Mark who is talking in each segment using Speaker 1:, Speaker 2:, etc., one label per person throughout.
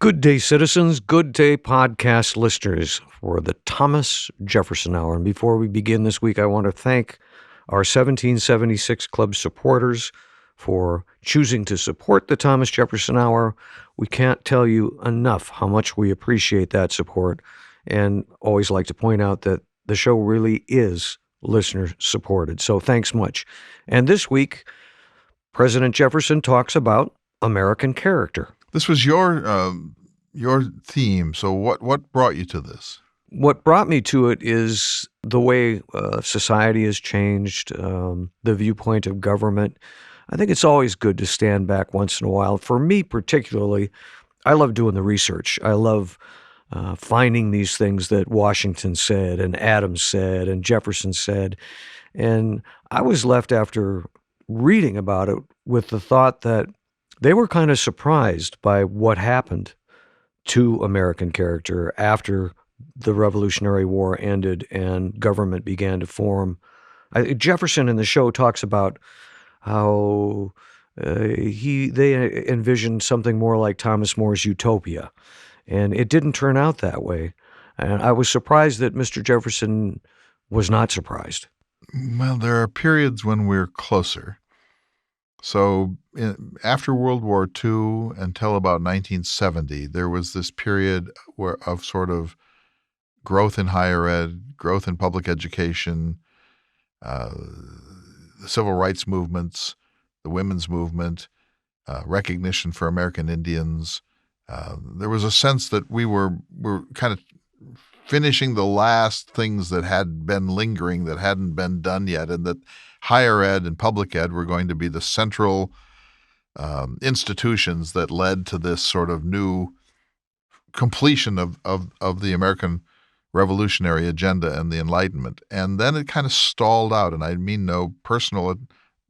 Speaker 1: Good day, citizens. Good day, podcast listeners, for the Thomas Jefferson Hour. And before we begin this week, I want to thank our 1776 Club supporters for choosing to support the Thomas Jefferson Hour. We can't tell you enough how much we appreciate that support, and always like to point out that the show really is listener supported. So thanks much. And this week, President Jefferson talks about American character.
Speaker 2: This was your theme. So what brought you to this?
Speaker 1: What brought me to it is the way society has changed, the viewpoint of government. I think it's always good to stand back once in a while. For me particularly, I love doing the research. I love finding these things that Washington said and Adams said and Jefferson said. And I was left after reading about it with the thought that they were kind of surprised by what happened to American character after the Revolutionary War ended and government began to form. Jefferson in the show talks about how they envisioned something more like Thomas More's utopia, and it didn't turn out that way. And I was surprised that Mr. Jefferson was not surprised.
Speaker 2: Well, there are periods when we're closer. So after World War II until about 1970, there was this period of sort of growth in higher ed, growth in public education, the civil rights movements, the women's movement, recognition for American Indians. There was a sense that we were kind of finishing the last things that had been lingering, that hadn't been done yet, and that higher ed and public ed were going to be the central institutions that led to this sort of new completion of the American revolutionary agenda and the Enlightenment. And then it kind of stalled out, and I mean no personal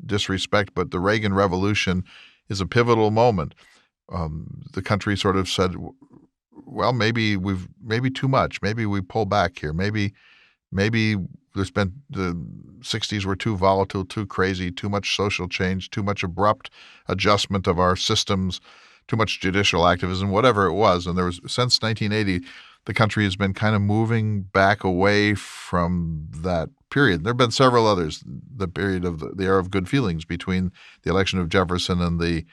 Speaker 2: disrespect, but the Reagan Revolution is a pivotal moment. The country sort of said, well, maybe too much. Maybe we pull back here. Maybe there's been the 60s were too volatile, too crazy, too much social change, too much abrupt adjustment of our systems, too much judicial activism, whatever it was. And there was, since 1980, the country has been kind of moving back away from that period. There have been several others, the period of the era of good feelings between the election of Jefferson and the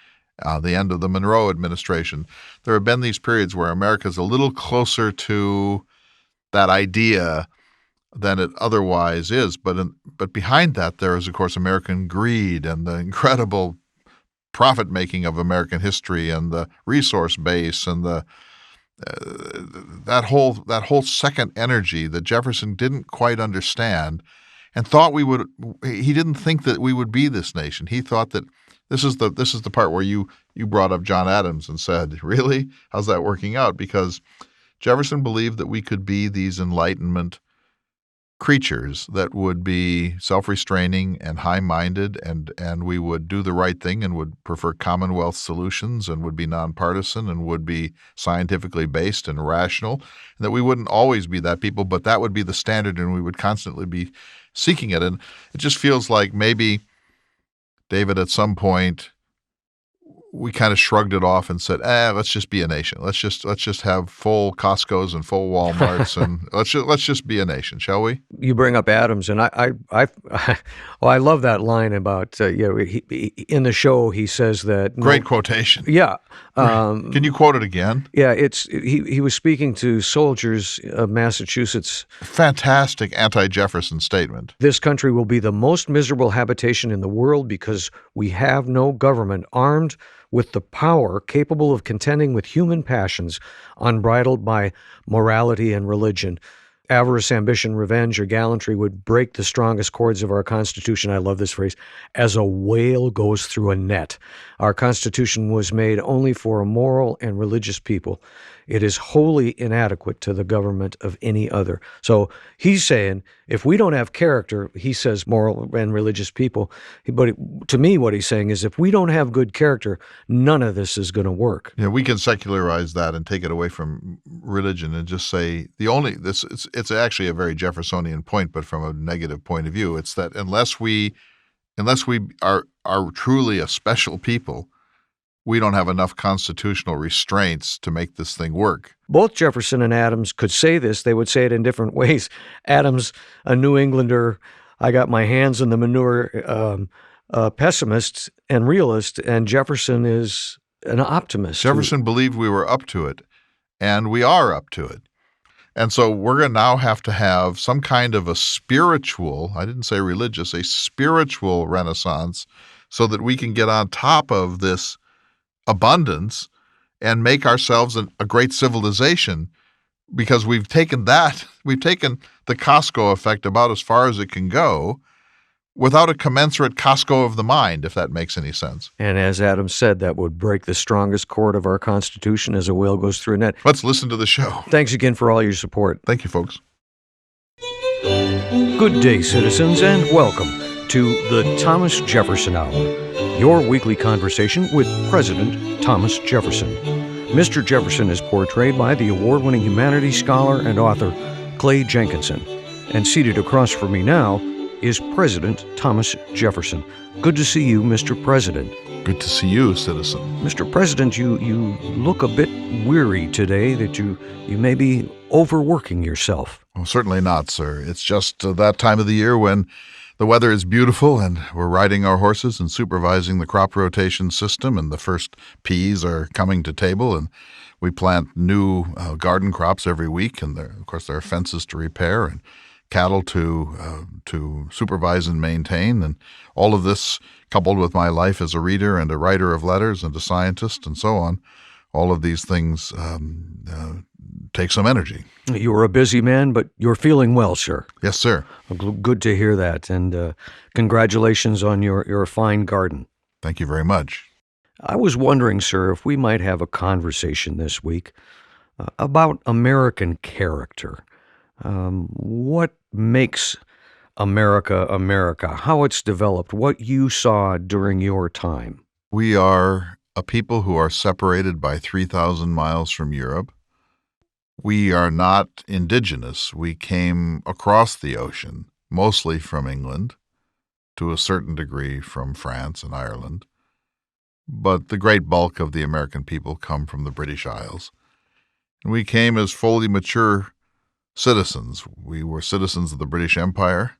Speaker 2: end of the Monroe administration. There have been these periods where America's a little closer to that idea than it otherwise is. But behind that, there is, of course, American greed and the incredible profit-making of American history and the resource base and that whole second energy that Jefferson didn't quite understand and thought we would. He didn't think that we would be this nation. He thought that this is the part where you brought up John Adams and said, really? How's that working out? Because Jefferson believed that we could be these Enlightenment creatures that would be self-restraining and high-minded, and we would do the right thing and would prefer Commonwealth solutions and would be nonpartisan and would be scientifically based and rational, and that we wouldn't always be that people, but that would be the standard and we would constantly be seeking it. And it just feels like maybe, David, at some point we kind of shrugged it off and said, let's just be a nation. Let's just have full Costco's and full Walmarts, and let's just be a nation, shall we?
Speaker 1: You bring up Adams, and I love that line about he, in the show he says that
Speaker 2: great quotation.
Speaker 1: Yeah.
Speaker 2: Can you quote it again?
Speaker 1: Yeah, he was speaking to soldiers of Massachusetts.
Speaker 2: Fantastic anti-Jefferson statement.
Speaker 1: This country will be the most miserable habitation in the world because we have no government armed with the power capable of contending with human passions, unbridled by morality and religion. Avarice, ambition, revenge, or gallantry would break the strongest chords of our Constitution. I love this phrase, as a whale goes through a net. Our Constitution was made only for a moral and religious people. It is wholly inadequate to the government of any other. So he's saying, if we don't have character, he says moral and religious people, but to me what he's saying is if we don't have good character, none of this is going to work.
Speaker 2: Yeah, we can secularize that and take it away from religion and just say it's actually a very Jeffersonian point, but from a negative point of view. It's that unless we are truly a special people, we don't have enough constitutional restraints to make this thing work.
Speaker 1: Both Jefferson and Adams could say this. They would say it in different ways. Adams, a New Englander, I got my hands in the manure, pessimist and realist, and Jefferson is an optimist.
Speaker 2: Jefferson believed we were up to it, and we are up to it. And so we're going to now have to have some kind of a spiritual, I didn't say religious, a spiritual renaissance so that we can get on top of this abundance and make ourselves a great civilization, because we've taken the Costco effect about as far as it can go without a commensurate Costco of the mind, if that makes any sense.
Speaker 1: And as Adams said, that would break the strongest cord of our Constitution as a whale goes through a net.
Speaker 2: Let's listen to the show.
Speaker 1: Thanks again for all your support.
Speaker 2: Thank you, folks.
Speaker 1: Good day, citizens, and welcome to the Thomas Jefferson Hour, your weekly conversation with President Thomas Jefferson. Mr. Jefferson is portrayed by the award-winning humanities scholar and author Clay Jenkinson. And seated across from me now is President Thomas Jefferson. Good to see you, Mr. President.
Speaker 2: Good to see you, citizen.
Speaker 1: Mr. President, you look a bit weary today, that you may be overworking yourself.
Speaker 2: Well, certainly not, sir. It's just that time of the year when the weather is beautiful and we're riding our horses and supervising the crop rotation system, and the first peas are coming to table, and we plant new garden crops every week, and of course there are fences to repair and cattle to supervise and maintain, and all of this coupled with my life as a reader and a writer of letters and a scientist and so on, all of these things take some energy.
Speaker 1: You're a busy man, but you're feeling well, sir.
Speaker 2: Yes, sir.
Speaker 1: Good to hear that, and congratulations on your fine garden.
Speaker 2: Thank you very much.
Speaker 1: I was wondering, sir, if we might have a conversation this week about American character. What makes America America, how it's developed, what you saw during your time.
Speaker 2: We are a people who are separated by 3,000 miles from Europe. We are not indigenous. We came across the ocean, mostly from England, to a certain degree from France and Ireland. But the great bulk of the American people come from the British Isles. And we came as fully mature citizens. We were citizens of the British Empire.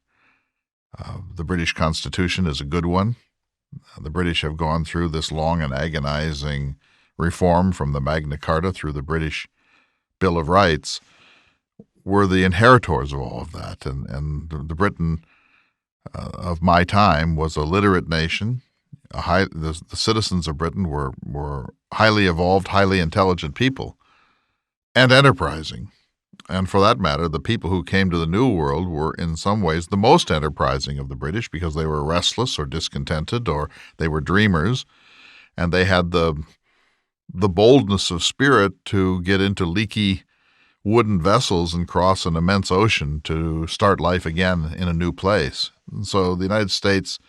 Speaker 2: The British Constitution is a good one. The British have gone through this long and agonizing reform from the Magna Carta through the British Bill of Rights. We're the inheritors of all of that. And the Britain of my time was a literate nation. The citizens of Britain were highly evolved, highly intelligent people, and enterprising. And for that matter, the people who came to the New World were in some ways the most enterprising of the British, because they were restless or discontented, or they were dreamers, and they had the boldness of spirit to get into leaky wooden vessels and cross an immense ocean to start life again in a new place. And so the United States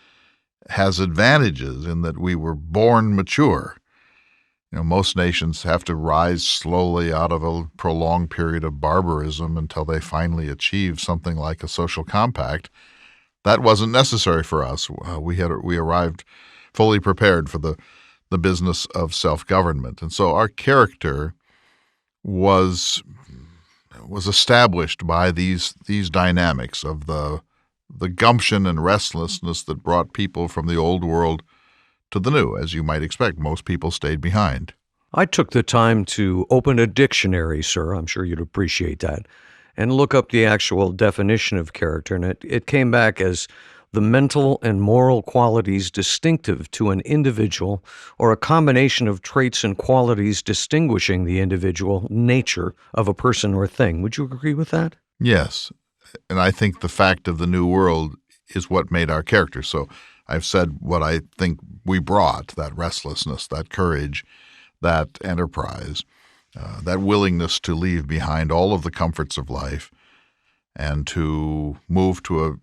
Speaker 2: has advantages in that we were born mature. Most nations have to rise slowly out of a prolonged period of barbarism until they finally achieve something like a social compact. That wasn't necessary for us. We arrived fully prepared for the business of self-government. And so our character was established by these dynamics of the gumption and restlessness that brought people from the old world to the new. As you might expect, most people stayed behind.
Speaker 1: I took the time to open a dictionary, sir, I'm sure you'd appreciate that, and look up the actual definition of character, and it came back as the mental and moral qualities distinctive to an individual, or a combination of traits and qualities distinguishing the individual nature of a person or thing. Would you agree with that?
Speaker 2: Yes, and I think the fact of the New World is what made our character. So I've said what I think we brought, that restlessness, that courage, that enterprise, that willingness to leave behind all of the comforts of life and to move to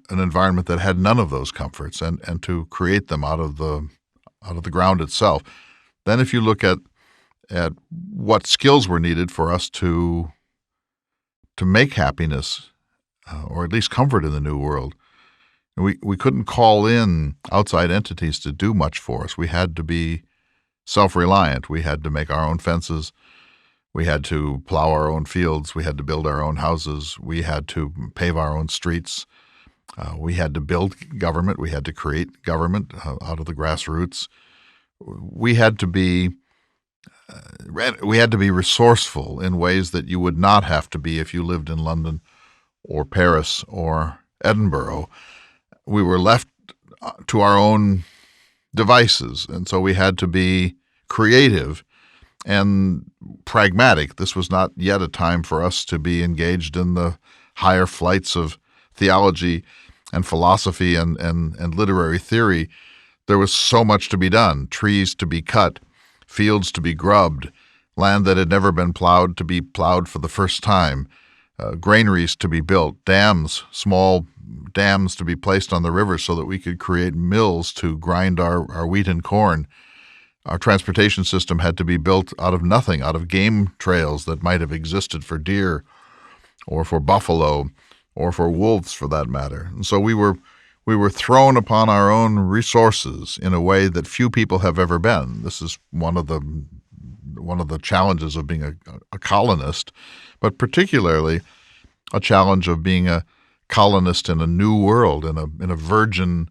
Speaker 2: an environment that had none of those comforts, and to create them out of the ground itself. Then if you look at what skills were needed for us to make happiness or at least comfort in the New World, we couldn't call in outside entities to do much for us. We had to be self-reliant. We had to make our own fences. We had to plow our own fields. We had to build our own houses. We had to pave our own streets. We had to build government. We had to create government out of the grassroots. We had to be resourceful in ways that you would not have to be if you lived in London or Paris or Edinburgh. We were left to our own devices, and so we had to be creative and pragmatic. This was not yet a time for us to be engaged in the higher flights of theology and philosophy and literary theory. There was so much to be done, trees to be cut, fields to be grubbed, land that had never been plowed to be plowed for the first time, granaries to be built, dams, small dams to be placed on the river so that we could create mills to grind our wheat and corn. Our transportation system had to be built out of nothing, out of game trails that might have existed for deer or for buffalo or for wolves, for that matter. And so we were thrown upon our own resources in a way that few people have ever been. This is one of the challenges of being a colonist, but particularly a challenge of being a colonist in a new world, in a virgin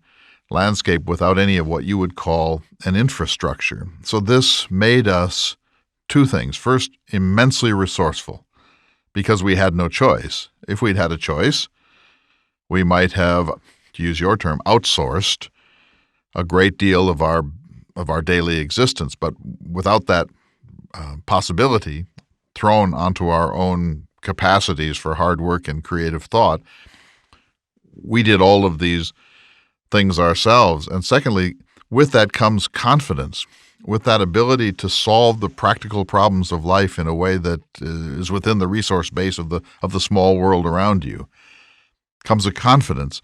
Speaker 2: landscape without any of what you would call an infrastructure. So this made us two things. First, immensely resourceful, because we had no choice. If we'd had a choice, we might have, to use your term, outsourced a great deal of our daily existence. But without that possibility, thrown onto our own capacities for hard work and creative thought, we did all of these things ourselves. And secondly, with that comes confidence, with that ability to solve the practical problems of life in a way that is within the resource base of the small world around you, comes a confidence,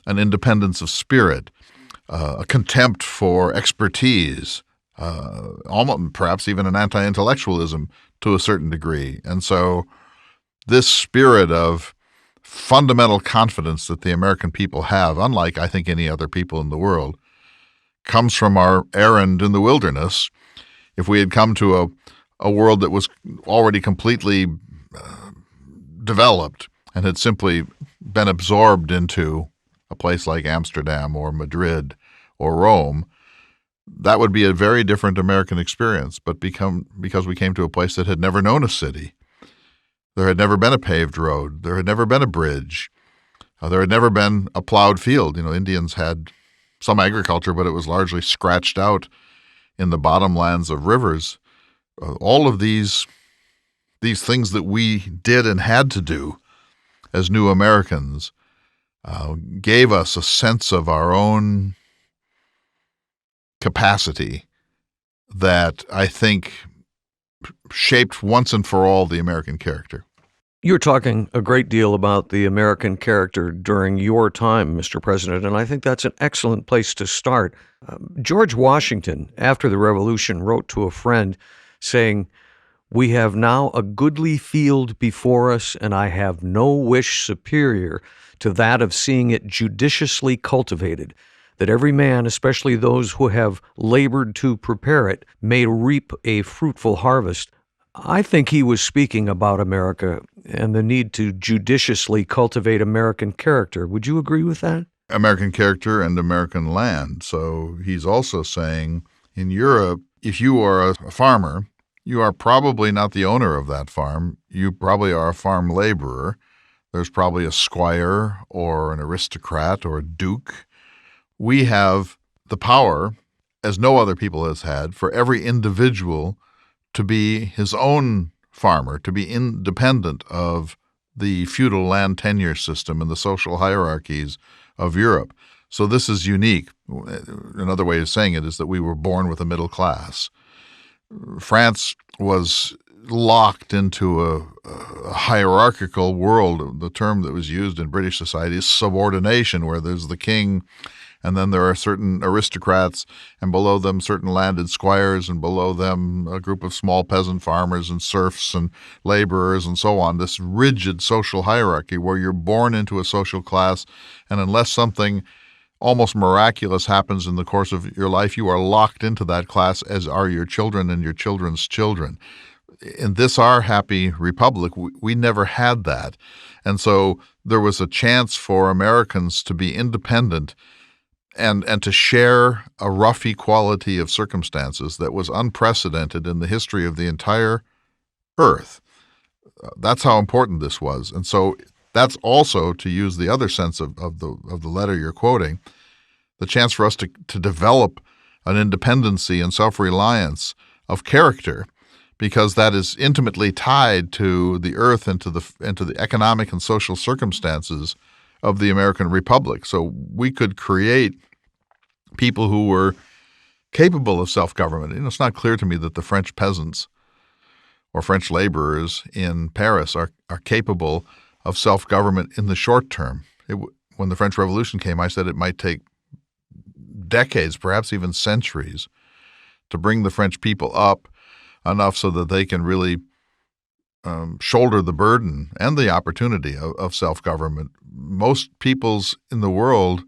Speaker 2: an independence of spirit, a contempt for expertise, almost perhaps even an anti-intellectualism to a certain degree. And so this spirit of fundamental confidence that the American people have, unlike I think any other people in the world, comes from our errand in the wilderness. If we had come to a world that was already completely developed and had simply been absorbed into a place like Amsterdam or Madrid or Rome, that would be a very different American experience. But because we came to a place that had never known a city, there had never been a paved road. There had never been a bridge. There had never been a plowed field. Indians had some agriculture, but it was largely scratched out in the bottomlands of rivers. All of these things that we did and had to do as new Americans gave us a sense of our own capacity that I think shaped once and for all the American character.
Speaker 1: You're talking a great deal about the American character during your time, Mr. President, and I think that's an excellent place to start. George Washington, after the Revolution, wrote to a friend saying, "We have now a goodly field before us, and I have no wish superior to that of seeing it judiciously cultivated, that every man, especially those who have labored to prepare it, may reap a fruitful harvest." I think he was speaking about America and the need to judiciously cultivate American character. Would you agree with that?
Speaker 2: American character and American land. So he's also saying in Europe, if you are a farmer, you are probably not the owner of that farm. You probably are a farm laborer. There's probably a squire or an aristocrat or a duke. We have the power, as no other people has had, for every individual to be his own farmer, to be independent of the feudal land tenure system and the social hierarchies of Europe. So this is unique. Another way of saying it is that we were born with a middle class. France was locked into a hierarchical world. The term that was used in British society is subordination, where there's the king, and then there are certain aristocrats, and below them certain landed squires, and below them a group of small peasant farmers and serfs and laborers and so on. This rigid social hierarchy where you're born into a social class, and unless something almost miraculous happens in the course of your life, you are locked into that class, as are your children and your children's children. In this, our happy republic, we never had that. And so there was a chance for Americans to be independent and to share a rough equality of circumstances that was unprecedented in the history of the entire earth. That's how important this was. And so that's also, to use the other sense of the letter you're quoting, the chance for us to develop an independency and self-reliance of character, because that is intimately tied to the earth and to the economic and social circumstances of the American Republic. So we could create people who were capable of self-government. It's not clear to me that the French peasants or French laborers in Paris are capable of self-government in the short term. When the French Revolution came, I said it might take decades, perhaps even centuries, to bring the French people up enough so that they can really shoulder the burden and the opportunity of self-government. Most peoples in the world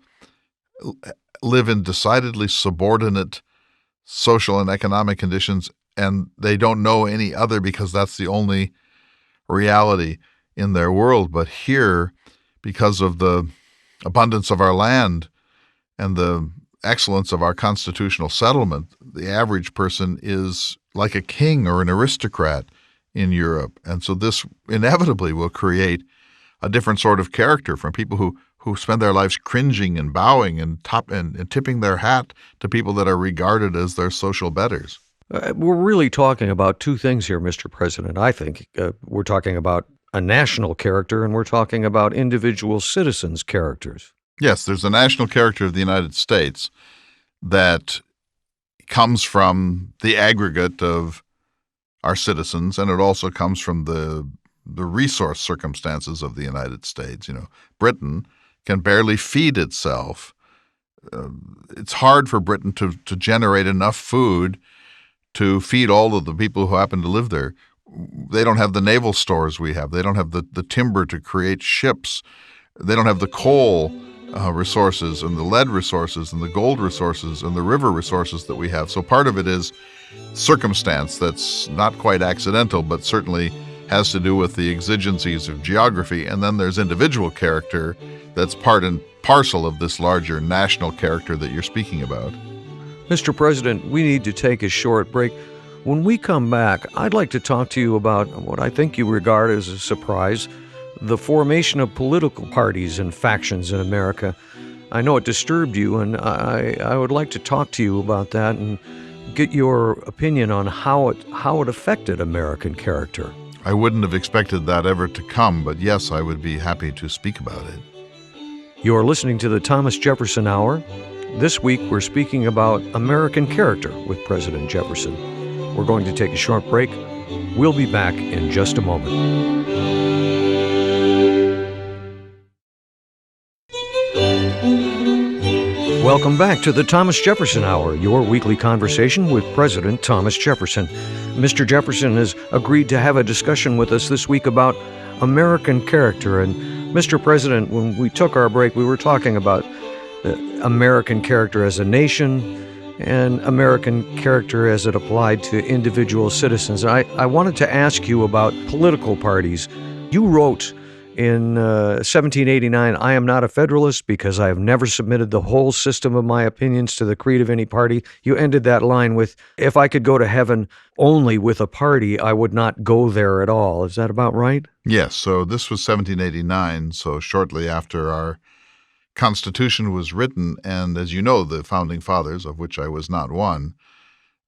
Speaker 2: live in decidedly subordinate social and economic conditions, and they don't know any other because that's the only reality in their world. But here, because of the abundance of our land and the excellence of our constitutional settlement, the average person is like a king or an aristocrat in Europe. And so this inevitably will create a different sort of character from people who spend their lives cringing and bowing and tipping their hat to people that are regarded as their social betters.
Speaker 1: We're really talking about two things here, Mr. President. I think we're talking about a national character, and we're talking about individual citizens' characters.
Speaker 2: Yes, there's a national character of the United States that comes from the aggregate of our citizens, and it also comes from the resource circumstances of the United States. Britain can barely feed itself. It's hard for Britain to generate enough food to feed all of the people who happen to live there. They don't have the naval stores we have. They don't have the timber to create ships. They don't have the coal resources and the lead resources and the gold resources and the river resources that we have. So part of it is circumstance that's not quite accidental, but certainly has to do with the exigencies of geography. And then there's individual character that's part and parcel of this larger national character that you're speaking about.
Speaker 1: Mr. President, we need to take a short break. When we come back, I'd like to talk to you about what I think you regard as a surprise, the formation of political parties and factions in America. I know it disturbed you, and I would like to talk to you about that and get your opinion on how it affected American character.
Speaker 2: I wouldn't have expected that ever to come, but yes, I would be happy to speak about it.
Speaker 1: You're listening to the Thomas Jefferson Hour. This week, we're speaking about American character with President Jefferson. We're going to take a short break. We'll be back in just a moment. Welcome back to the Thomas Jefferson Hour, your weekly conversation with President Thomas Jefferson. Mr. Jefferson has agreed to have a discussion with us this week about American character. And Mr. President, when we took our break, we were talking about American character as a nation and American character as it applied to individual citizens. I wanted to ask you about political parties. You wrote in 1789, "I am not a Federalist because I have never submitted the whole system of my opinions to the creed of any party." You ended that line with, "If I could go to heaven only with a party, I would not go there at all." Is that about right?
Speaker 2: Yes, so this was 1789, so shortly after our Constitution was written, and as you know, the Founding Fathers, of which I was not one,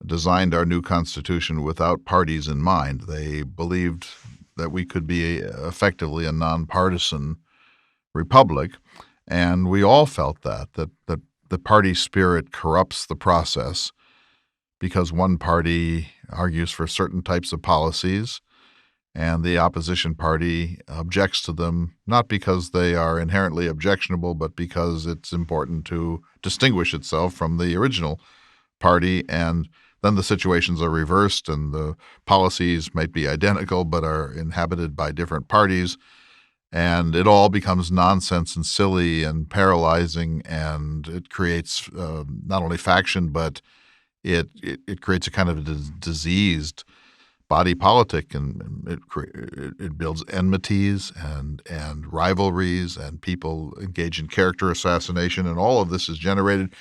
Speaker 2: designed our new Constitution without parties in mind. They believed that we could be effectively a nonpartisan republic, and we all felt that the party spirit corrupts the process because one party argues for certain types of policies and the opposition party objects to them, not because they are inherently objectionable, but because it's important to distinguish itself from the original party. And then the situations are reversed and the policies might be identical but are inhabited by different parties. and it all becomes nonsense and silly and paralyzing, and it creates not only faction, but it creates a kind of diseased body politic, and it builds enmities and rivalries, and people engage in character assassination, and all of this is generated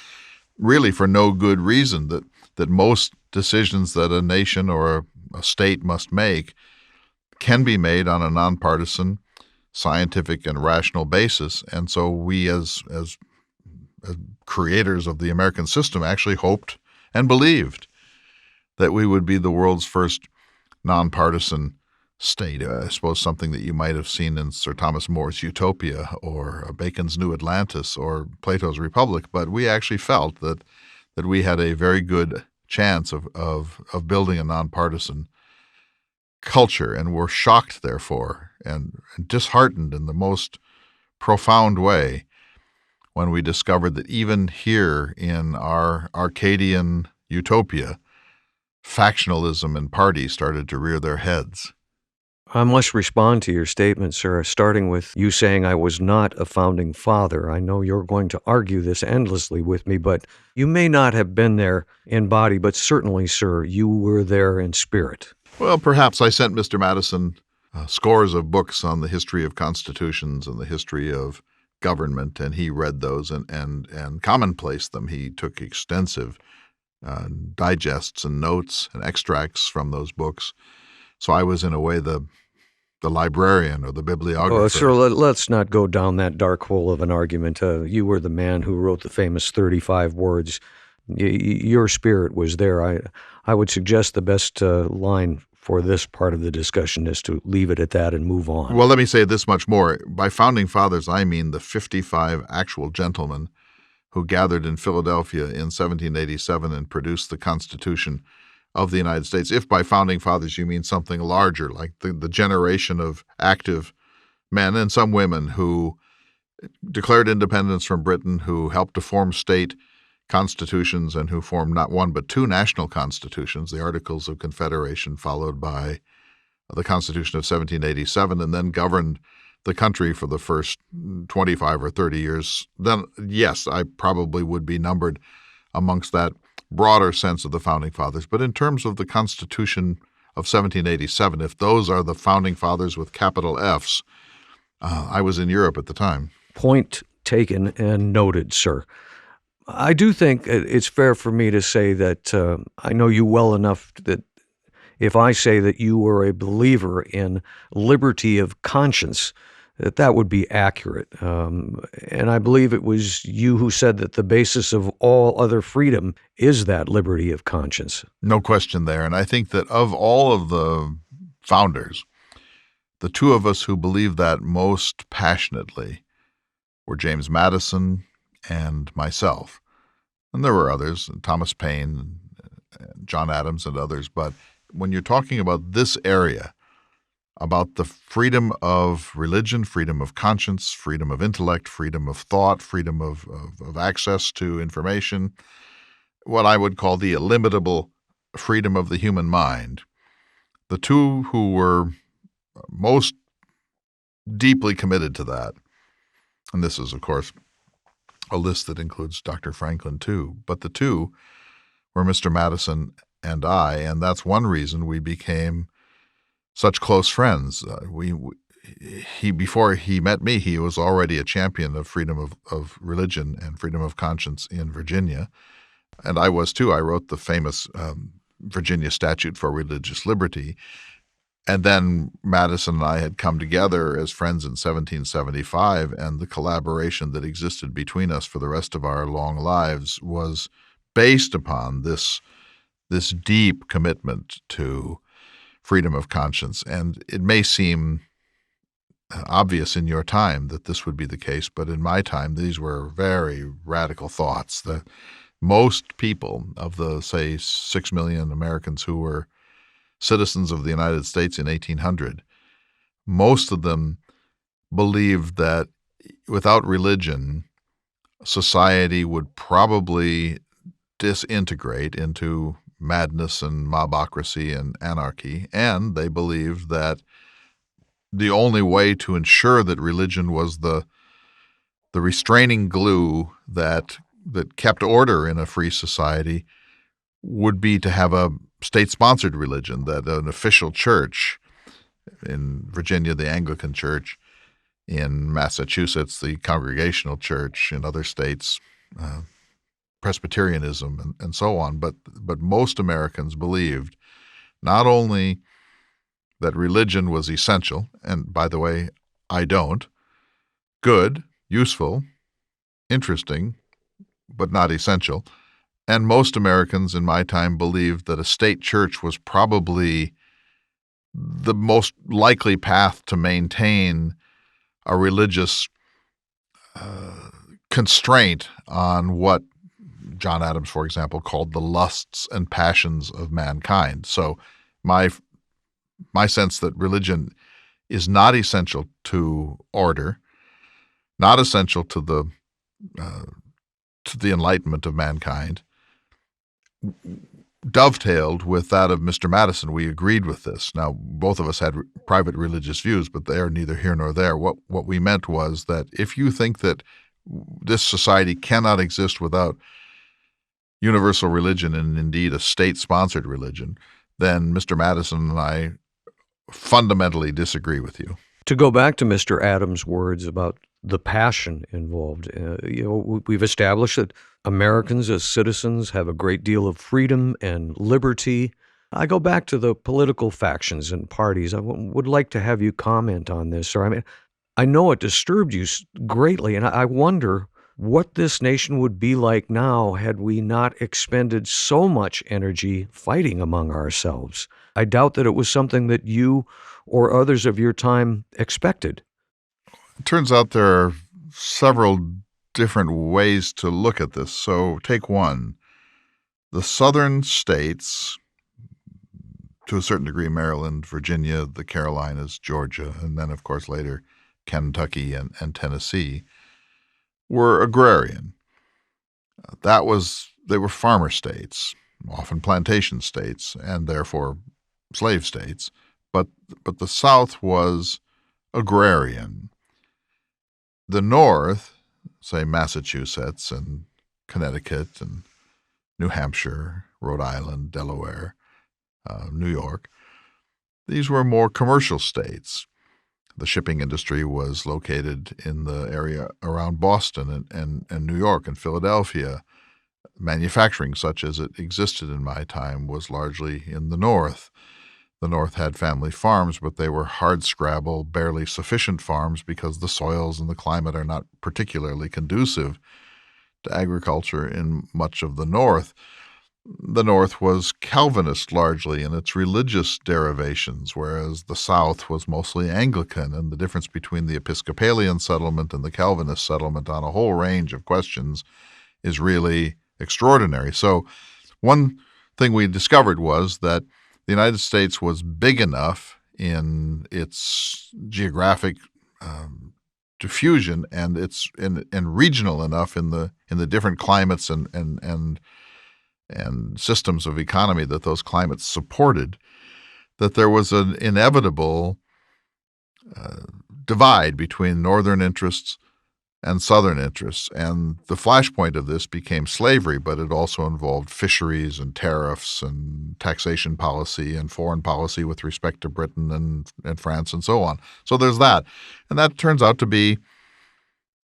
Speaker 2: really for no good reason. That most decisions that a nation or a state must make can be made on a nonpartisan, scientific, and rational basis. And so we, as creators of the American system, actually hoped and believed that we would be the world's first nonpartisan state. I suppose something that you might have seen in Sir Thomas More's Utopia or Bacon's New Atlantis or Plato's Republic, but we actually felt that we had a very good chance of building a nonpartisan culture, and were shocked, therefore, and disheartened in the most profound way when we discovered that even here in our Arcadian utopia, factionalism and parties started to rear their heads.
Speaker 1: I must respond to your statement, sir, starting with you saying I was not a founding father. I know you're going to argue this endlessly with me, but you may not have been there in body, but certainly, sir, you were there in spirit.
Speaker 2: Well, perhaps I sent Mr. Madison scores of books on the history of constitutions and the history of government, and he read those and commonplaced them. He took extensive digests and notes and extracts from those books. So I was, in a way, the librarian or the bibliographer.
Speaker 1: Oh, sir, let's not go down that dark hole of an argument. You were the man who wrote the famous 35 words. Your spirit was there. I would suggest the best line for this part of the discussion is to leave it at that and move on.
Speaker 2: Well, let me say this much more. By founding fathers, I mean the 55 actual gentlemen who gathered in Philadelphia in 1787 and produced the Constitution of the United States. If by founding fathers you mean something larger, like the generation of active men and some women who declared independence from Britain, who helped to form state constitutions, and who formed not one but two national constitutions, the Articles of Confederation, followed by the Constitution of 1787, and then governed the country for the first 25 or 30 years, then yes, I probably would be numbered amongst that broader sense of the Founding Fathers. But in terms of the Constitution of 1787, if those are the Founding Fathers with capital Fs, I was in Europe at the time.
Speaker 1: Point taken and noted, sir. I do think it's fair for me to say that I know you well enough that if I say that you were a believer in liberty of conscience, that would be accurate. And I believe it was you who said that the basis of all other freedom is that liberty of conscience.
Speaker 2: No question there. And I think that of all of the founders, the two of us who believed that most passionately were James Madison and myself. And there were others, Thomas Paine, John Adams, and others. But when you're talking about this area, about the freedom of religion, freedom of conscience, freedom of intellect, freedom of thought, freedom of access to information, what I would call the illimitable freedom of the human mind, the two who were most deeply committed to that, and this is, of course, a list that includes Dr. Franklin too, but the two were Mr. Madison and I, and that's one reason we became such close friends. Before he met me, he was already a champion of freedom of religion and freedom of conscience in Virginia, and I was too. I wrote the famous Virginia Statute for Religious Liberty, and then Madison and I had come together as friends in 1775, and the collaboration that existed between us for the rest of our long lives was based upon this deep commitment to freedom of conscience. And it may seem obvious in your time that this would be the case, but in my time, these were very radical thoughts. That most people of the, say, 6 million Americans who were citizens of the United States in 1800, most of them believed that without religion, society would probably disintegrate into madness and mobocracy and anarchy, and they believed that the only way to ensure that religion was the restraining glue that kept order in a free society would be to have a state-sponsored religion, that an official church, in Virginia, the Anglican Church, in Massachusetts, the Congregational Church, in other states, Presbyterianism, and so on. But most Americans believed not only that religion was essential, and by the way, I don't, good, useful, interesting, but not essential. And most Americans in my time believed that a state church was probably the most likely path to maintain a religious constraint on what John Adams, for example, called the lusts and passions of mankind. So my sense that religion is not essential to order, not essential to the enlightenment of mankind, dovetailed with that of Mr. Madison. We agreed with this. Now, both of us had private religious views, but they are neither here nor there. What we meant was that if you think that this society cannot exist without universal religion, and indeed a state-sponsored religion, then Mr. Madison and I fundamentally disagree with you.
Speaker 1: To go back to Mr. Adams' words about the passion involved, we've established that Americans as citizens have a great deal of freedom and liberty. I go back to the political factions and parties. I would like to have you comment on this, sir. I mean, I know it disturbed you greatly, and I wonder what this nation would be like now had we not expended so much energy fighting among ourselves. I doubt that it was something that you or others of your time expected.
Speaker 2: It turns out there are several different ways to look at this. So take one. The southern states, to a certain degree, Maryland, Virginia, the Carolinas, Georgia, and then, of course, later Kentucky and Tennessee, were agrarian. They were farmer states, often plantation states, and therefore slave states. But the South was agrarian. The North, say Massachusetts and Connecticut and New Hampshire, Rhode Island, Delaware, New York, these were more commercial states. The shipping industry was located in the area around Boston and New York and Philadelphia. Manufacturing, such as it existed in my time, was largely in the North. The North had family farms, but they were hardscrabble, barely sufficient farms because the soils and the climate are not particularly conducive to agriculture in much of the North. The North was Calvinist largely in its religious derivations, whereas the South was mostly Anglican, and the difference between the Episcopalian settlement and the Calvinist settlement on a whole range of questions is really extraordinary. So one thing we discovered was that the United States was big enough in its geographic diffusion, and it's and regional enough in the different climates and systems of economy that those climates supported, that there was an inevitable divide between northern interests and southern interests. And the flashpoint of this became slavery, but it also involved fisheries and tariffs and taxation policy and foreign policy with respect to Britain and France and so on. So there's that. And that turns out to be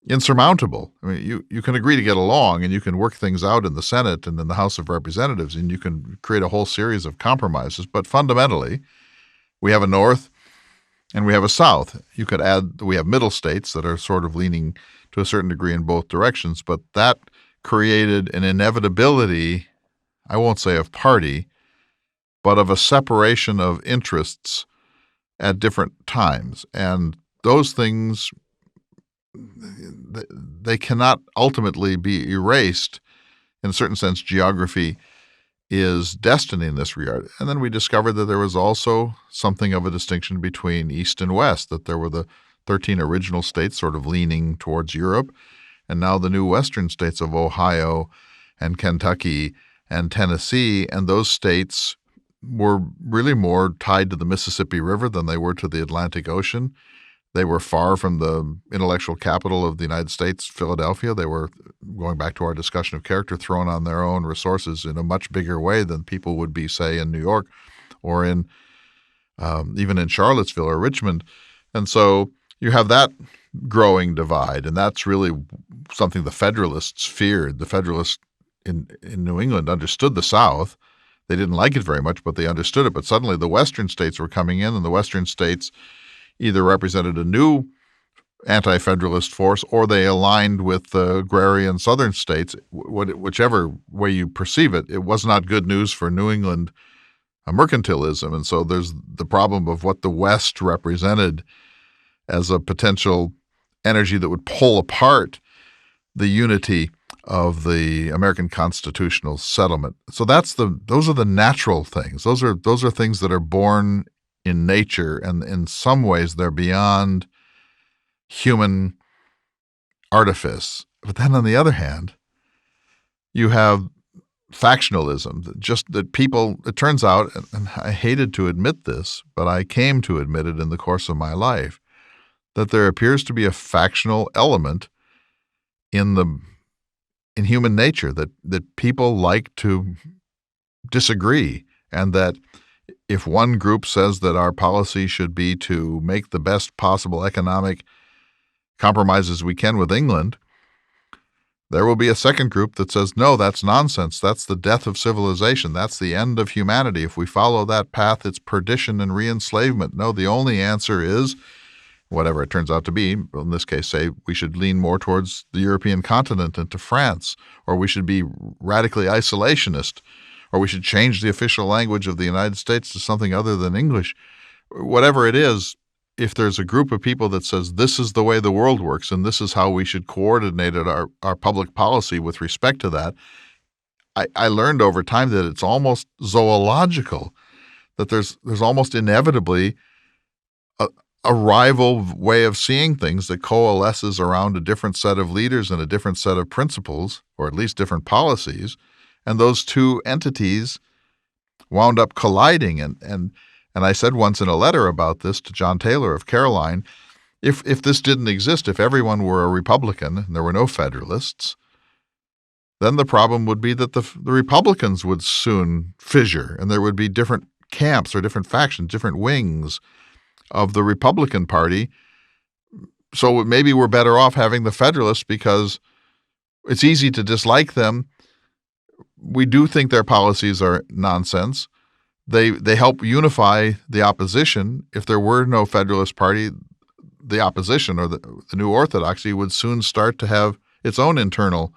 Speaker 2: insurmountable. I mean, you can agree to get along, and you can work things out in the Senate and in the House of Representatives, and you can create a whole series of compromises. But fundamentally, we have a North and we have a South. You could add, we have middle states that are sort of leaning to a certain degree in both directions, but that created an inevitability, I won't say of party, but of a separation of interests at different times. And those things, they cannot ultimately be erased. In a certain sense, geography is destiny in this regard. And then we discovered that there was also something of a distinction between East and West, that there were the 13 original states sort of leaning towards Europe, and now the new western states of Ohio and Kentucky and Tennessee, and those states were really more tied to the Mississippi River than they were to the Atlantic Ocean. They were far from the intellectual capital of the United States, Philadelphia. They were, going back to our discussion of character, thrown on their own resources in a much bigger way than people would be, say, in New York or in even in Charlottesville or Richmond. And so you have that growing divide, and that's really something the Federalists feared. The Federalists in New England understood the South. They didn't like it very much, but they understood it. But suddenly the Western states were coming in, and the Western states either represented a new anti-federalist force or they aligned with the agrarian Southern states. Whichever way you perceive it, it was not good news for New England mercantilism. And so there's the problem of what the West represented as a potential energy that would pull apart the unity of the American constitutional settlement. So those are the natural things. Those are things that are born in nature, and in some ways they're beyond human artifice. But then on the other hand, you have factionalism, that people, it turns out, and I hated to admit this, but I came to admit it in the course of my life, that there appears to be a factional element in human nature, that people like to disagree, and that if one group says that our policy should be to make the best possible economic compromises we can with England, there will be a second group that says, no, that's nonsense. That's the death of civilization. That's the end of humanity. If we follow that path, it's perdition and re-enslavement. No, the only answer is whatever it turns out to be. In this case, say we should lean more towards the European continent and to France, or we should be radically isolationist, or we should change the official language of the United States to something other than English. Whatever it is, if there's a group of people that says this is the way the world works and this is how we should coordinate our public policy with respect to that, I learned over time that it's almost zoological, that there's almost inevitably a rival way of seeing things that coalesces around a different set of leaders and a different set of principles, or at least different policies, and those two entities wound up colliding. And I said once in a letter about this to John Taylor of Caroline, if this didn't exist, if everyone were a Republican and there were no Federalists, then the problem would be that the Republicans would soon fissure, and there would be different camps or different factions, different wings of the Republican Party. So maybe we're better off having the Federalists because it's easy to dislike them. We do think their policies are nonsense. They help unify the opposition. If there were no Federalist Party, the opposition or the New Orthodoxy would soon start to have its own internal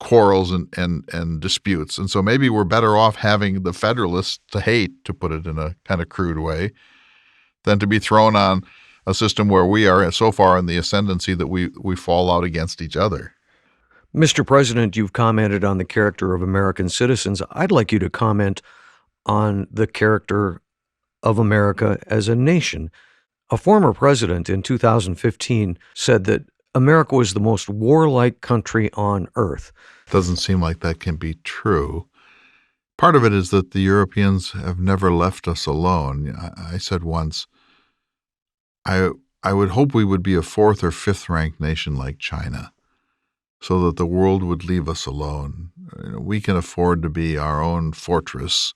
Speaker 2: quarrels and disputes. And so maybe we're better off having the Federalists to hate, to put it in a kind of crude way, than to be thrown on a system where we are so far in the ascendancy that we fall out against each other.
Speaker 1: Mr. President, you've commented on the character of American citizens. I'd like you to comment on the character of America as a nation. A former president in 2015 said that America was the most warlike country on earth.
Speaker 2: Doesn't seem like that can be true. Part of it is that the Europeans have never left us alone. I said once, I would hope we would be a fourth or fifth ranked nation like China, so that the world would leave us alone. We can afford to be our own fortress.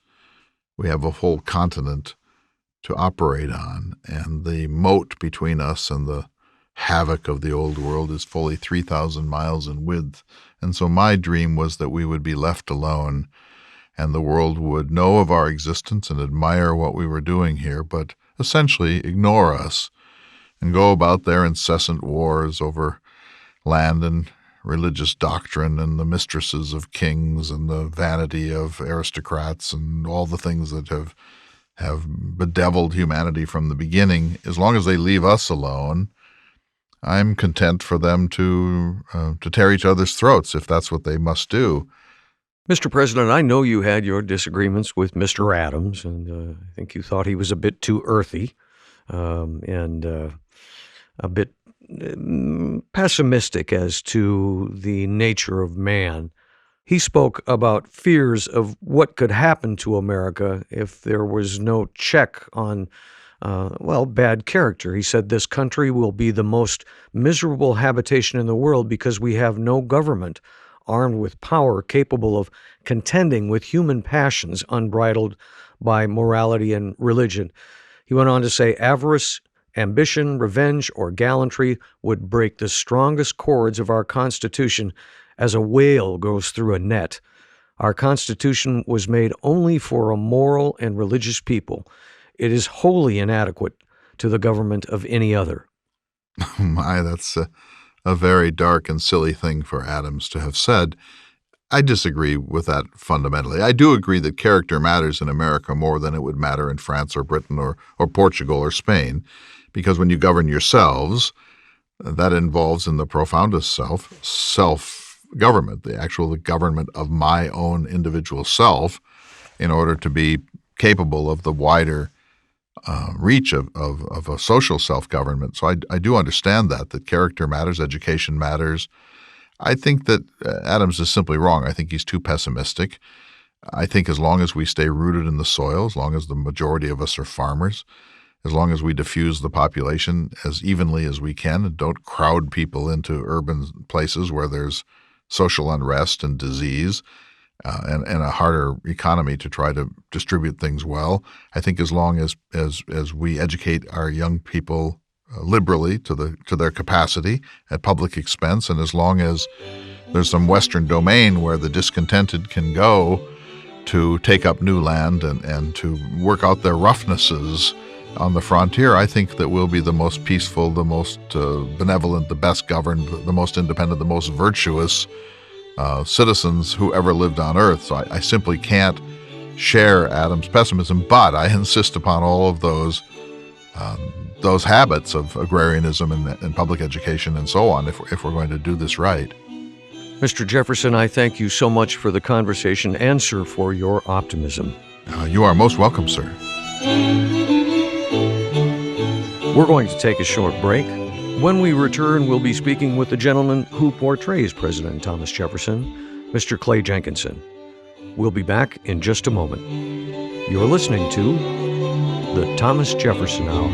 Speaker 2: We have a whole continent to operate on, and the moat between us and the havoc of the old world is fully 3,000 miles in width. And so my dream was that we would be left alone, and the world would know of our existence and admire what we were doing here, but essentially ignore us and go about their incessant wars over land and religious doctrine and the mistresses of kings and the vanity of aristocrats and all the things that have bedeviled humanity from the beginning. As long as they leave us alone, I'm content for them to tear each other's throats if that's what they must do.
Speaker 1: Mr. President, I know you had your disagreements with Mr. Adams, and I think you thought he was a bit too earthy and a bit pessimistic as to the nature of man. He spoke about fears of what could happen to America if there was no check on, bad character. He said, "This country will be the most miserable habitation in the world because we have no government armed with power capable of contending with human passions unbridled by morality and religion." He went on to say, "Avarice, ambition, revenge, or gallantry would break the strongest cords of our Constitution as a whale goes through a net. Our Constitution was made only for a moral and religious people. It is wholly inadequate to the government of any other."
Speaker 2: My, that's a very dark and silly thing for Adams to have said. I disagree with that fundamentally. I do agree that character matters in America more than it would matter in France or Britain or Portugal or Spain, because when you govern yourselves, that involves in the profoundest self-government, the government of my own individual self, in order to be capable of the wider reach of a social self-government. So I do understand that character matters, education matters. I think that Adams is simply wrong. I think he's too pessimistic. I think as long as we stay rooted in the soil, as long as the majority of us are farmers, as long as we diffuse the population as evenly as we can and don't crowd people into urban places where there's social unrest and disease, and a harder economy to try to distribute things well. I think as long as we educate our young people liberally to their capacity at public expense, and as long as there's some Western domain where the discontented can go to take up new land and to work out their roughnesses on the frontier, I think that we'll be the most peaceful, the most benevolent, the best governed, the most independent, the most virtuous citizens who ever lived on Earth. So I simply can't share Adams' pessimism, but I insist upon all of those habits of agrarianism and public education and so on if we're going to do this right.
Speaker 1: Mr. Jefferson, I thank you so much for the conversation and, sir, for your optimism.
Speaker 2: You are most welcome, sir.
Speaker 1: We're going to take a short break. When we return, we'll be speaking with the gentleman who portrays President Thomas Jefferson, Mr. Clay Jenkinson. We'll be back in just a moment. You're listening to the Thomas Jefferson Hour.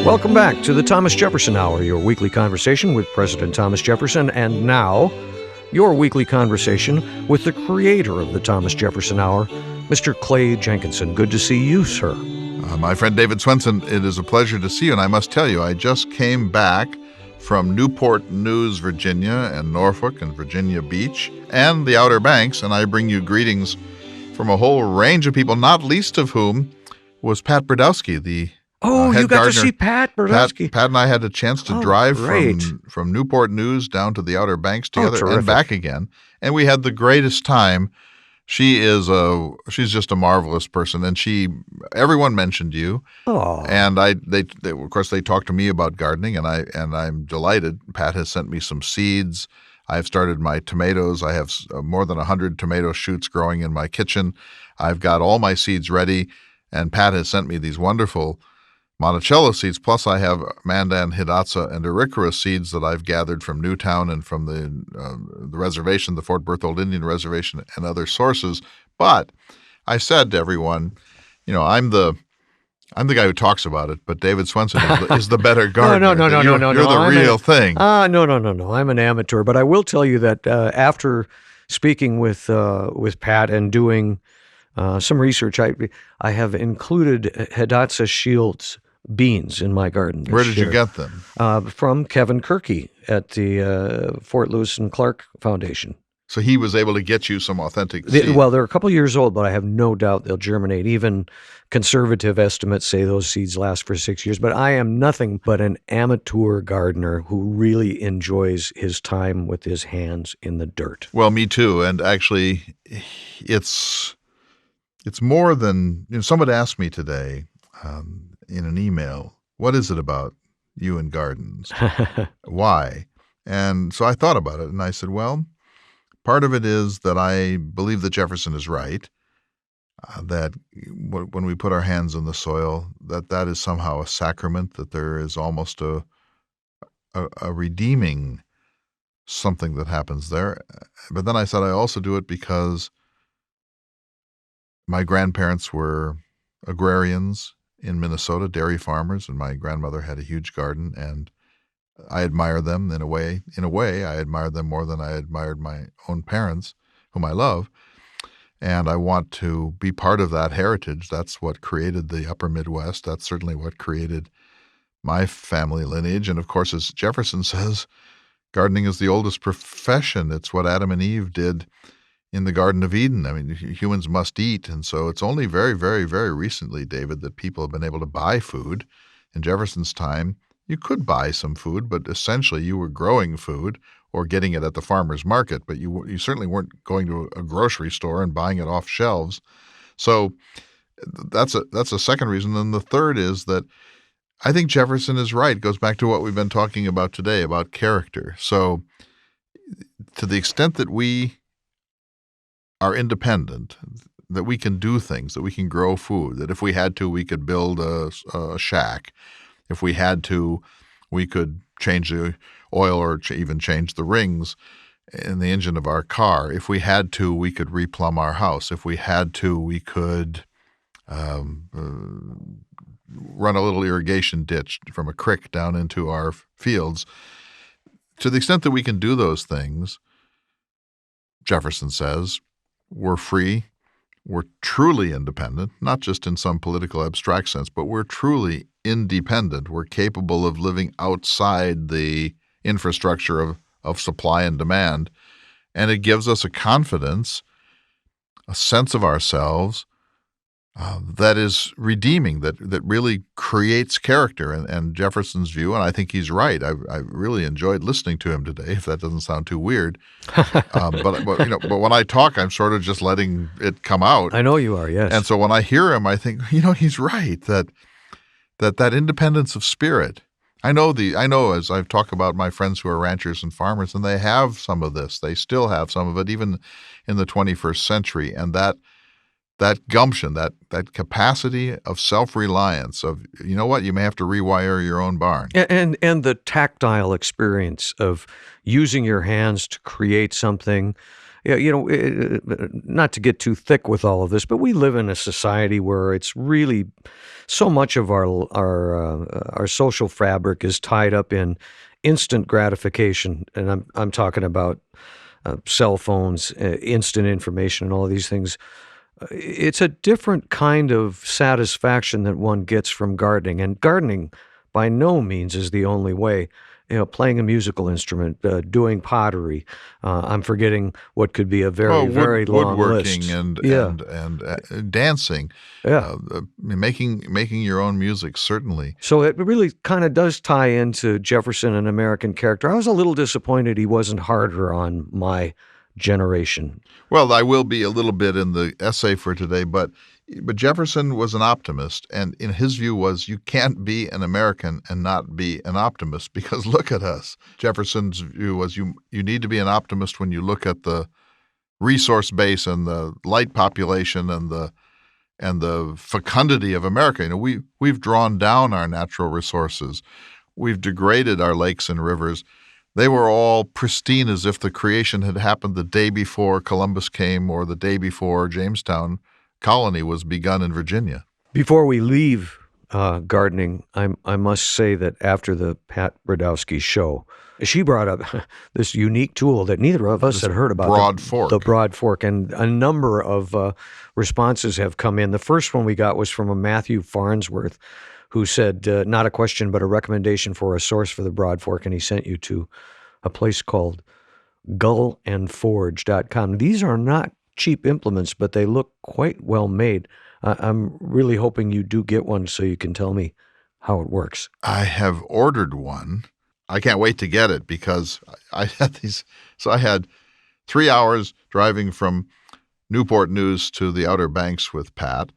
Speaker 1: Welcome back to the Thomas Jefferson Hour, your weekly conversation with President Thomas Jefferson, and now, your weekly conversation with the creator of the Thomas Jefferson Hour, Mr. Clay Jenkinson. Good to see you, sir.
Speaker 2: My friend David Swenson, it is a pleasure to see you, and I must tell you, I just came back from Newport News, Virginia, and Norfolk and Virginia Beach, and the Outer Banks, and I bring you greetings from a whole range of people, not least of whom was Pat Brodowski, the
Speaker 1: you got
Speaker 2: gardener.
Speaker 1: To see Pat Brodowski.
Speaker 2: Pat and I had a chance to drive from Newport News down to the Outer Banks together and back again, and we had the greatest time. She's just a marvelous person, and everyone mentioned you.
Speaker 1: Oh.
Speaker 2: And they of course they talked to me about gardening, and I'm delighted. Pat has sent me some seeds. I've started my tomatoes. I have more than 100 tomato shoots growing in my kitchen. I've got all my seeds ready, and Pat has sent me these wonderful Monticello seeds, plus I have Mandan, Hidatsa, and Arikara seeds that I've gathered from Newtown and from the reservation, the Fort Berthold Indian Reservation, and other sources. But I said to everyone, I'm the guy who talks about it, but David Swenson is the better gardener.
Speaker 1: No.
Speaker 2: You're the real thing.
Speaker 1: No. I'm an amateur, but I will tell you that after speaking with Pat and doing some research, I have included Hidatsa Shields beans in my garden.
Speaker 2: Where did you get them?
Speaker 1: From Kevin Kirky at the Fort Lewis and Clark Foundation.
Speaker 2: So he was able to get you some authentic seeds.
Speaker 1: Well, they're a couple years old, but I have no doubt they'll germinate. Even conservative estimates say those seeds last for 6 years. But I am nothing but an amateur gardener who really enjoys his time with his hands in the dirt.
Speaker 2: Well, me too. And actually, it's more than someone asked me today in an email, what is it about you and gardens? Why? And so I thought about it, and I said, well, part of it is that I believe that Jefferson is right, that when we put our hands in the soil, that is somehow a sacrament, that there is almost a a redeeming something that happens there. But then I said I also do it because my grandparents were agrarians in Minnesota, dairy farmers, and my grandmother had a huge garden, and I admire them in a way. In a way, I admire them more than I admired my own parents, whom I love. And I want to be part of that heritage. That's what created the upper Midwest. That's certainly what created my family lineage. And of course, as Jefferson says, gardening is the oldest profession. It's what Adam and Eve did in the Garden of Eden. I mean, humans must eat. And so it's only very, very, very recently, David, that people have been able to buy food. In Jefferson's time, you could buy some food, but essentially you were growing food or getting it at the farmer's market, but you certainly weren't going to a grocery store and buying it off shelves. So that's a second reason. And the third is that I think Jefferson is right. It goes back to what we've been talking about today about character. So to the extent that we are independent, that we can do things, that we can grow food, that if we had to, we could build a shack. If we had to, we could change the oil or even change the rings in the engine of our car. If we had to, we could replumb our house. If we had to, we could run a little irrigation ditch from a creek down into our fields. To the extent that we can do those things, Jefferson says, we're free, we're truly independent, not just in some political abstract sense, but we're truly independent. We're capable of living outside the infrastructure of supply and demand. And it gives us a confidence, a sense of ourselves that is redeeming, that really creates character. And Jefferson's view, and I think he's right. I really enjoyed listening to him today, if that doesn't sound too weird. But when I talk, I'm sort of just letting it come out.
Speaker 1: I know you are, yes.
Speaker 2: And so when I hear him, I think, he's right, that independence of spirit. I know as I've talked about my friends who are ranchers and farmers, and they have some of this. They still have some of it, even in the 21st century. And that gumption, that capacity of self-reliance, of, you know what, you may have to rewire your own barn.
Speaker 1: And the tactile experience of using your hands to create something. Not to get too thick with all of this, but we live in a society where it's really so much of our social fabric is tied up in instant gratification, and I'm talking about cell phones, instant information, and all of these things. It's a different kind of satisfaction that one gets from gardening, and gardening by no means is the only way. Playing a musical instrument, doing pottery. I'm forgetting what could be a very long list.
Speaker 2: Woodworking and dancing.
Speaker 1: Yeah.
Speaker 2: Making your own music, certainly.
Speaker 1: So it really kind of does tie into Jefferson and American character. I was a little disappointed he wasn't harder on my generation.
Speaker 2: Well, I will be a little bit in the essay for today, but Jefferson was an optimist, and in his view was you can't be an American and not be an optimist, because look at us. Jefferson's view was you need to be an optimist when you look at the resource base and the light population and the fecundity of America. We've drawn down our natural resources. We've degraded our lakes and rivers. They were all pristine as if the creation had happened the day before Columbus came or the day before Jamestown colony was begun in Virginia.
Speaker 1: Before we leave gardening, I must say that after the Pat Brodowski show, she brought up this unique tool that neither of us had heard about. The broad fork. And a number of responses have come in. The first one we got was from a Matthew Farnsworth, who said, not a question, but a recommendation for a source for the broad fork. And he sent you to a place called gullandforge.com. These are not cheap implements, but they look quite well made. I'm really hoping you do get one so you can tell me how it works.
Speaker 2: I have ordered one. I can't wait to get it because I had these. So I had 3 hours driving from Newport News to the Outer Banks with Pat.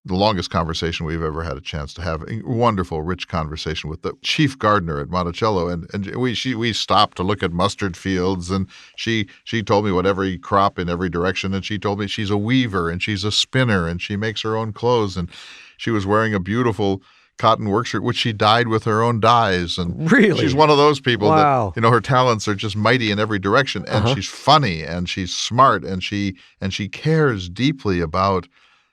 Speaker 2: The longest conversation we've ever had a chance to have. A wonderful, rich conversation with the chief gardener at Monticello. And we stopped to look at mustard fields, and she told me what every crop in every direction. And she told me she's a weaver and she's a spinner and she makes her own clothes. And she was wearing a beautiful cotton workshirt, which she dyed with her own dyes. And
Speaker 1: Really?
Speaker 2: she's one of those people
Speaker 1: Wow.
Speaker 2: that, her talents are just mighty in every direction. And she's funny and she's smart and she cares deeply about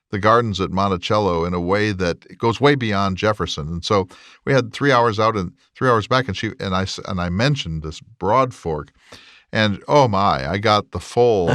Speaker 2: the gardens at Monticello in a way that goes way beyond Jefferson. And so we had 3 hours out and 3 hours back, and I mentioned this broad fork. And oh my, I got the full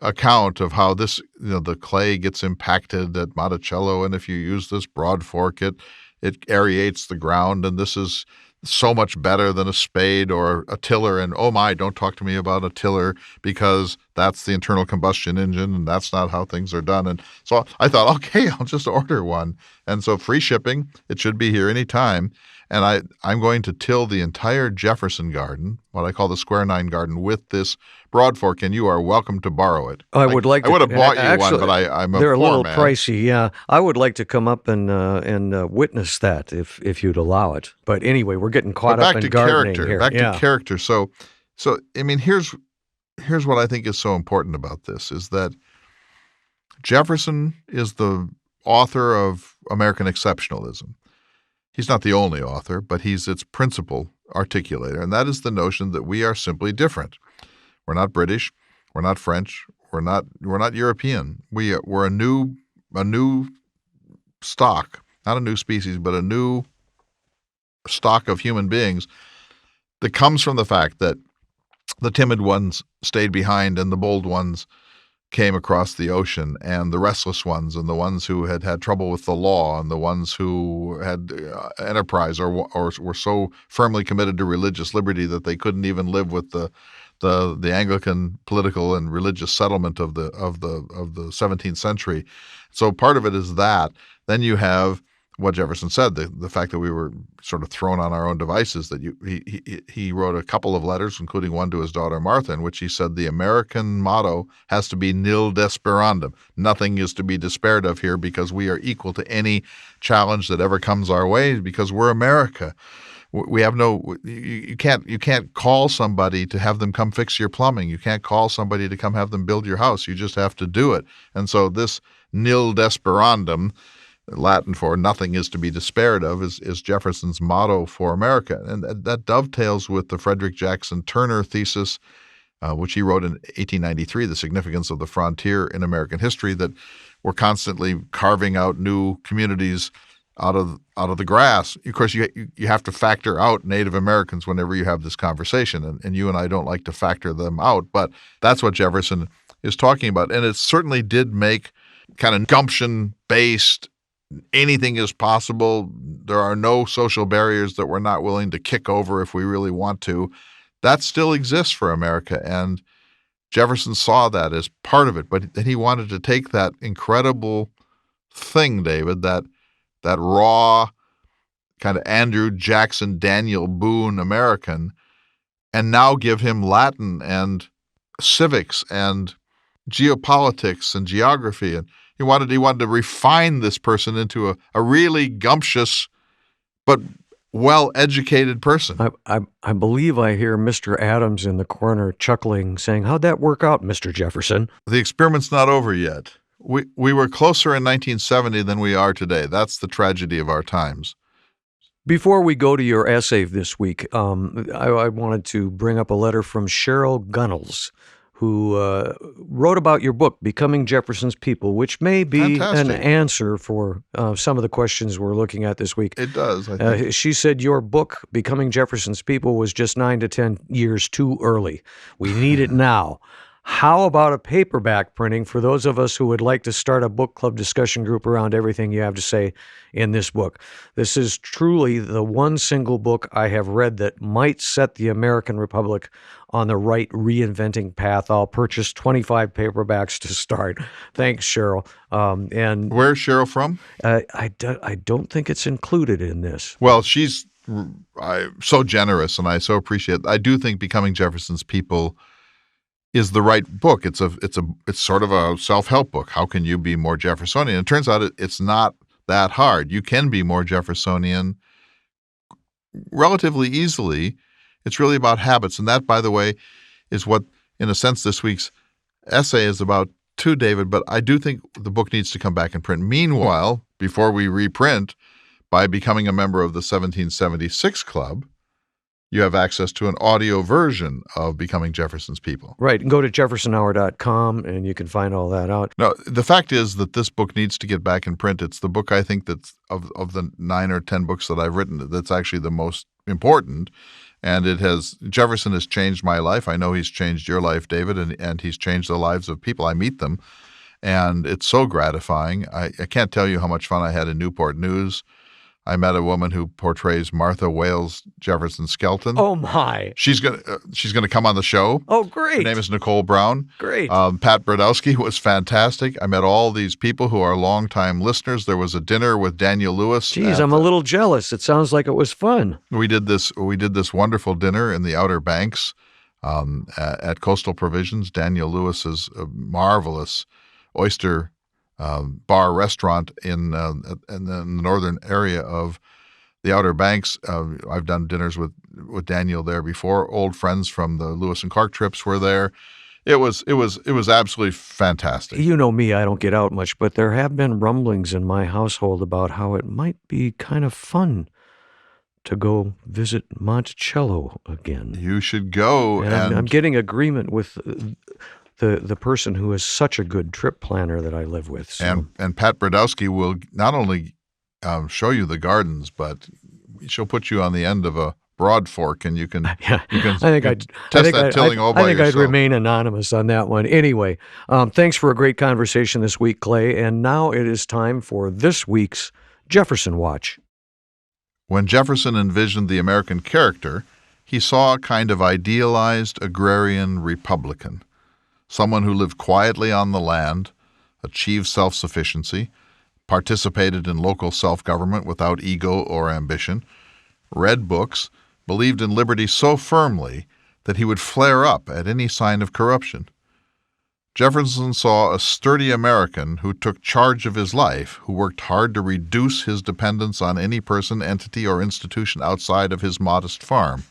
Speaker 2: account of how this, the clay gets impacted at Monticello, and if you use this broad fork, it aerates the ground, and this is so much better than a spade or a tiller. And oh my, don't talk to me about a tiller because that's the internal combustion engine, and that's not how things are done. And so I thought, okay, I'll just order one. And so free shipping, it should be here anytime. And I'm going to till the entire Jefferson garden, what I call the Square Nine garden, with this broad fork, and you are welcome to borrow it.
Speaker 1: I would like to.
Speaker 2: I would have bought you
Speaker 1: actually,
Speaker 2: one, but I'm a
Speaker 1: they're
Speaker 2: poor
Speaker 1: a little
Speaker 2: man.
Speaker 1: pricey. Yeah, I would like to come up and witness that if you'd allow it. But anyway, we're getting caught up in gardening here.
Speaker 2: Back to character. So I mean, here's what I think is so important about this is that Jefferson is the author of American Exceptionalism. He's not the only author, but he's its principal articulator, and that is the notion that we are simply different. We're not British, we're not French, we're not European. We're a new stock, not a new species, but a new stock of human beings that comes from the fact that the timid ones stayed behind and the bold ones came across the ocean, and the restless ones and the ones who had trouble with the law and the ones who had enterprise or were so firmly committed to religious liberty that they couldn't even live with the Anglican political and religious settlement of the 17th century. So part of it is that. Then you have what Jefferson said, the fact that we were sort of thrown on our own devices, that he wrote a couple of letters, including one to his daughter Martha, in which he said the American motto has to be nil desperandum. Nothing is to be despaired of here because we are equal to any challenge that ever comes our way because we're America. We have you can't call somebody to have them come fix your plumbing. You can't call somebody to come have them build your house. You just have to do it. And so this nil desperandum, Latin for nothing is to be despaired of, is Jefferson's motto for America. And that dovetails with the Frederick Jackson Turner thesis, which he wrote in 1893, The Significance of the Frontier in American History, that we're constantly carving out new communities out of the grass. Of course, you have to factor out Native Americans whenever you have this conversation, and you and I don't like to factor them out, but that's what Jefferson is talking about. And it certainly did make kind of gumption-based, anything is possible. There are no social barriers that we're not willing to kick over if we really want to. That still exists for America, and Jefferson saw that as part of it. But then he wanted to take that incredible thing, David, that raw kind of Andrew Jackson, Daniel Boone American, and now give him Latin and civics and geopolitics and geography. And he wanted to refine this person into a really gumptious but well-educated person.
Speaker 1: I believe I hear Mr. Adams in the corner chuckling, saying, "How'd that work out, Mr. Jefferson?"
Speaker 2: The experiment's not over yet. We were closer in 1970 than we are today. That's the tragedy of our times.
Speaker 1: Before we go to your essay this week, I wanted to bring up a letter from Cheryl Gunnels, who wrote about your book, Becoming Jefferson's People, which may be an answer for some of the questions we're looking at this week.
Speaker 2: It does, I think.
Speaker 1: She said your book, Becoming Jefferson's People, was just 9 to 10 years too early. We need it now. How about a paperback printing for those of us who would like to start a book club discussion group around everything you have to say in this book? This is truly the one single book I have read that might set the American Republic on the right reinventing path. I'll purchase 25 paperbacks to start. Thanks, Cheryl. And
Speaker 2: where's Cheryl from?
Speaker 1: I don't think it's included in this.
Speaker 2: Well, she's so generous, and I so appreciate it. I do think Becoming Jefferson's People is the right book. It's sort of a self-help book. How can you be more Jeffersonian? It turns out it's not that hard. You can be more Jeffersonian relatively easily. It's really about habits. And that, by the way, is what, in a sense, this week's essay is about too, David. But I do think the book needs to come back in print. Meanwhile, before we reprint, By becoming a member of the 1776 Club, you have access to an audio version of Becoming Jefferson's People.
Speaker 1: Right. And go to jeffersonhour.com and you can find all that out.
Speaker 2: No, the fact is that this book needs to get back in print. It's the book I think that's of the 9 or 10 books that I've written that's actually the most important. And Jefferson has changed my life. I know he's changed your life, David, and he's changed the lives of people. I meet them, and it's so gratifying. I can't tell you how much fun I had in Newport News. I met a woman who portrays Martha Wales Jefferson Skelton.
Speaker 1: Oh, my.
Speaker 2: She's gonna come on the show.
Speaker 1: Oh, great.
Speaker 2: Her name is Nicole Brown.
Speaker 1: Great.
Speaker 2: Pat Brodowski was fantastic. I met all these people who are longtime listeners. There was a dinner with Daniel Lewis.
Speaker 1: Geez, I'm a little jealous. It sounds like it was fun.
Speaker 2: We did this wonderful dinner in the Outer Banks at Coastal Provisions. Daniel Lewis's marvelous oyster bar restaurant in the northern area of the Outer Banks. I've done dinners with Daniel there before. Old friends from the Lewis and Clark trips were there. It was absolutely fantastic.
Speaker 1: You know me, I don't get out much, but there have been rumblings in my household about how it might be kind of fun to go visit Monticello again.
Speaker 2: You should go.
Speaker 1: And I'm getting agreement with the person who is such a good trip planner that I live with. So.
Speaker 2: And Pat Brodowski will not only show you the gardens, but she'll put you on the end of a broad fork, and you can
Speaker 1: I think I'd remain anonymous on that one. Anyway, thanks for a great conversation this week, Clay. And now it is time for this week's Jefferson Watch.
Speaker 2: When Jefferson envisioned the American character, he saw a kind of idealized agrarian Republican. Someone who lived quietly on the land, achieved self-sufficiency, participated in local self-government without ego or ambition, read books, believed in liberty so firmly that he would flare up at any sign of corruption. Jefferson saw a sturdy American who took charge of his life, who worked hard to reduce his dependence on any person, entity, or institution outside of his modest farm.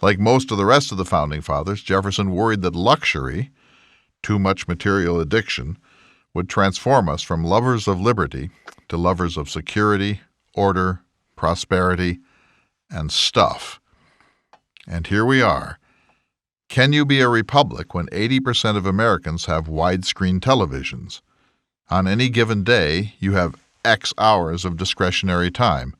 Speaker 2: Like most of the rest of the Founding Fathers, Jefferson worried that luxury, too much material addiction, would transform us from lovers of liberty to lovers of security, order, prosperity, and stuff. And here we are. Can you be a republic when 80% of Americans have widescreen televisions? On any given day, you have X hours of discretionary time.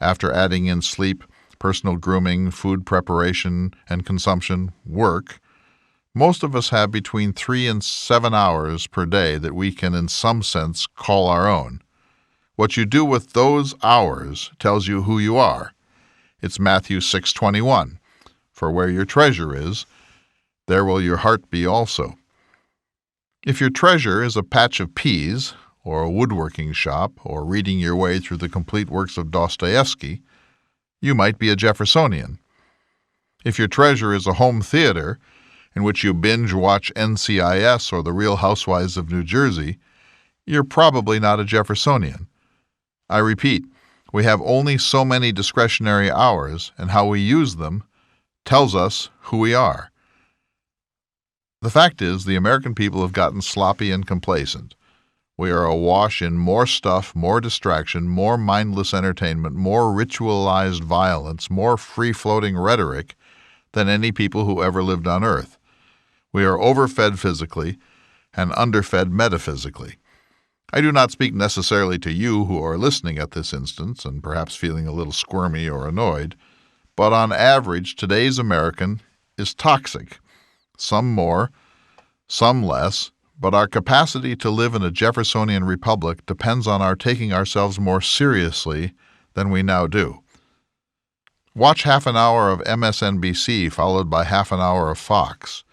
Speaker 2: After adding in sleep, personal grooming, food preparation and consumption, work, most of us have between 3 and 7 hours per day that we can in some sense call our own. What you do with those hours tells you who you are. It's Matthew 6:21. For where your treasure is, there will your heart be also. If your treasure is a patch of peas, or a woodworking shop, or reading your way through the complete works of Dostoevsky, you might be a Jeffersonian. If your treasure is a home theater in which you binge-watch NCIS or The Real Housewives of New Jersey, you're probably not a Jeffersonian. I repeat, we have only so many discretionary hours, and how we use them tells us who we are. The fact is, the American people have gotten sloppy and complacent. We are awash in more stuff, more distraction, more mindless entertainment, more ritualized violence, more free-floating rhetoric than any people who ever lived on Earth. We are overfed physically and underfed metaphysically. I do not speak necessarily to you who are listening at this instance and perhaps feeling a little squirmy or annoyed, but on average, today's American is toxic. Some more, some less, but our capacity to live in a Jeffersonian republic depends on our taking ourselves more seriously than we now do. Watch half an hour of MSNBC followed by half an hour of Fox,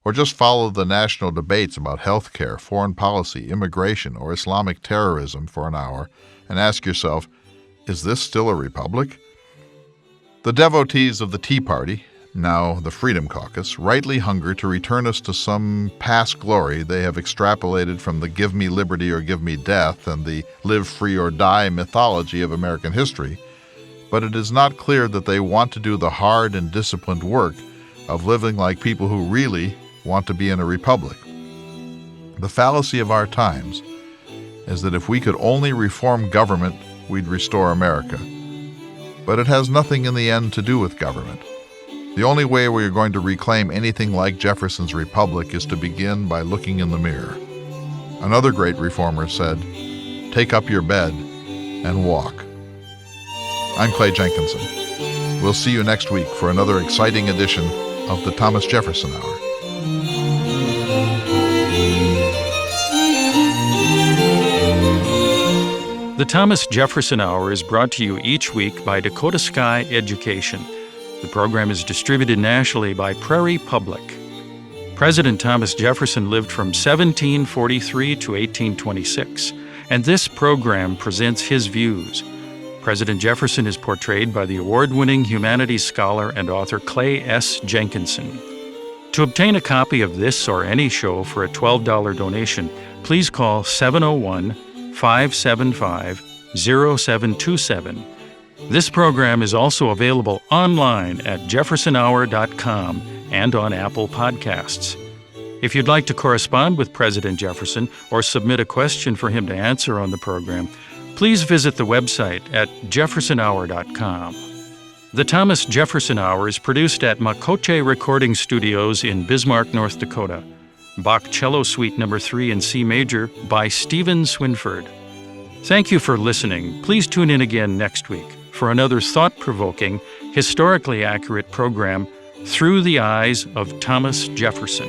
Speaker 2: or just follow the national debates about health care, foreign policy, immigration, or Islamic terrorism for an hour and ask yourself, is this still a republic? The devotees of the Tea Party, now the Freedom Caucus, rightly hunger to return us to some past glory they have extrapolated from the give me liberty or give me death and the live free or die mythology of American history, but it is not clear that they want to do the hard and disciplined work of living like people who really want to be in a republic. The fallacy of our times is that if we could only reform government we'd restore America. But it has nothing in the end to do with government. The only way we are going to reclaim anything like Jefferson's republic is to begin by looking in the mirror. Another great reformer said, "Take up your bed and walk." I'm Clay Jenkinson. We'll see you next week for another exciting edition of the Thomas Jefferson Hour.
Speaker 3: The Thomas Jefferson Hour is brought to you each week by Dakota Sky Education. The program is distributed nationally by Prairie Public. President Thomas Jefferson lived from 1743 to 1826, and this program presents his views. President Jefferson is portrayed by the award-winning humanities scholar and author Clay S. Jenkinson. To obtain a copy of this or any show for a $12 donation, please call 701-575-0727. This program is also available online at jeffersonhour.com and on Apple Podcasts. If you'd like to correspond with President Jefferson or submit a question for him to answer on the program, please visit the website at jeffersonhour.com. The Thomas Jefferson Hour is produced at Makoche Recording Studios in Bismarck, North Dakota. Bach Cello Suite No. 3 in C Major by Stephen Swinford. Thank you for listening. Please tune in again next week for another thought-provoking, historically accurate program through the eyes of Thomas Jefferson.